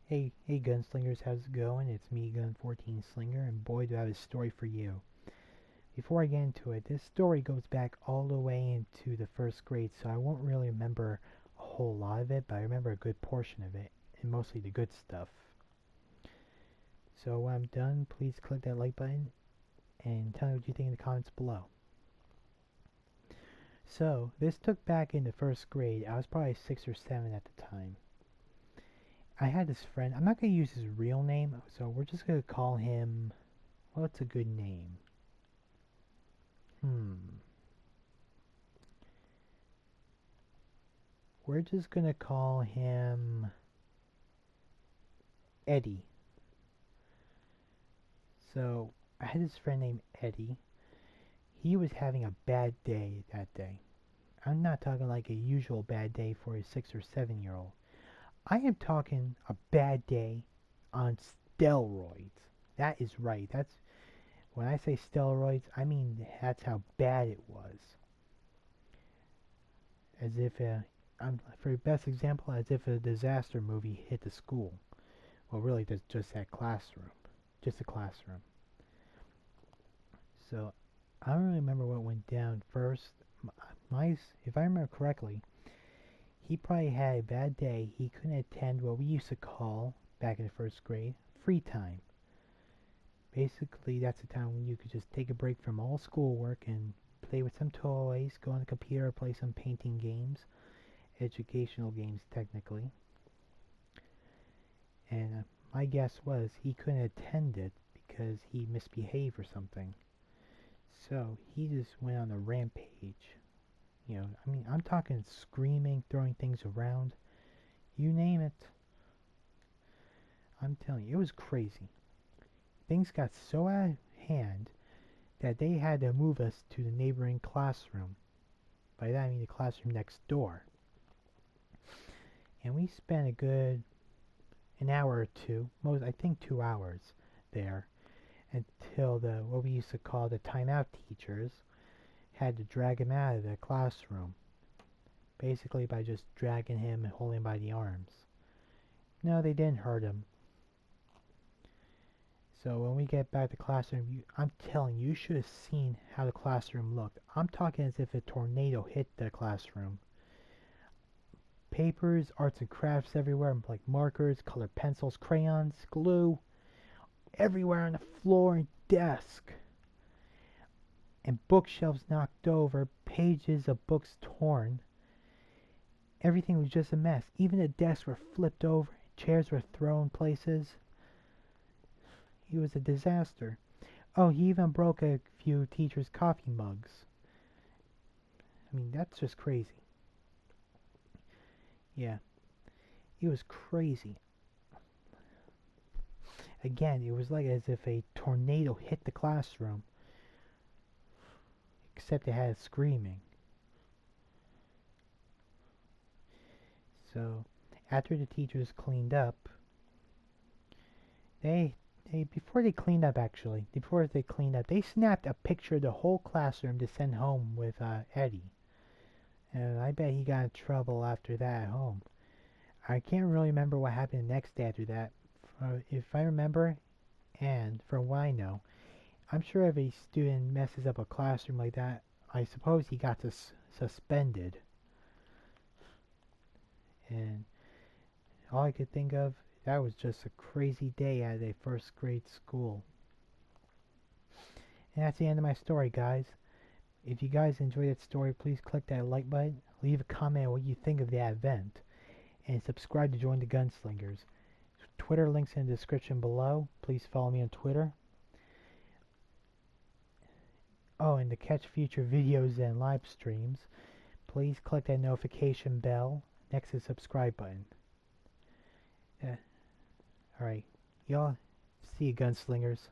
Hey gunslingers, how's it going? It's me, Gun14 Slinger, and boy do I have a story for you. Before I get into it, this story goes back all the way into the first grade, so I won't really remember a whole lot of it, but I remember a good portion of it, and mostly the good stuff. So when I'm done, please click that like button, and tell me what you think in the comments below. So, this took back in the first grade. I was probably 6 or 7 at the time. I had this friend, I'm not going to use his real name, so we're just going to call him, what's a good name? Hmm. We're just gonna call him Eddie. So, I had this friend named Eddie. He was having a bad day that day. I'm not talking like a usual bad day for a 6 or 7 year old. I am talking a bad day on steroids. That is right. That's when I say steroids, I mean that's how bad it was. As if for the best example, as if a disaster movie hit the school. Well, really, just that classroom, just a classroom. So I don't really remember what went down first. My, if I remember correctly, he probably had a bad day. He couldn't attend what we used to call back in the first grade free time. Basically, that's the time when you could just take a break from all schoolwork and play with some toys, go on the computer, play some painting games, educational games technically. And my guess was he couldn't attend it because he misbehaved or something. So he just went on a rampage. I mean, I'm talking screaming, throwing things around, you name it. I'm telling you, it was crazy. Things got so out of hand that they had to move us to the neighboring classroom. By that I mean the classroom next door. And we spent a good an hour or two, I think 2 hours there, until the what we used to call the timeout teachers had to drag him out of the classroom, basically by just dragging him and holding him by the arms. No, they didn't hurt him. So when we get back to the classroom, I'm telling you, you should have seen how the classroom looked. I'm talking as if a tornado hit the classroom. Papers, arts and crafts everywhere, like markers, colored pencils, crayons, glue, everywhere on the floor and desk. And bookshelves knocked over, pages of books torn. Everything was just a mess. Even the desks were flipped over, chairs were thrown places. He was a disaster. Oh, he even broke a few teachers' coffee mugs. I mean, that's just crazy. Yeah, it was crazy. Again, it was like as if a tornado hit the classroom, except it had screaming. So, after the teachers cleaned up, they before they cleaned up they snapped a picture of the whole classroom to send home with Eddie. And I bet he got in trouble after that at home. I can't really remember what happened the next day after that. If I remember, and from what I know, I'm sure if a student messes up a classroom like that, I suppose he got suspended. And all I could think of, that was just a crazy day at a first grade school. And that's the end of my story, guys. If you guys enjoyed that story, please click that like button, leave a comment on what you think of that event, and subscribe to join the Gunslingers. Twitter links in the description below. Please follow me on Twitter. Oh, and to catch future videos and live streams, please click that notification bell next to the subscribe button. Alright, y'all, see you gunslingers.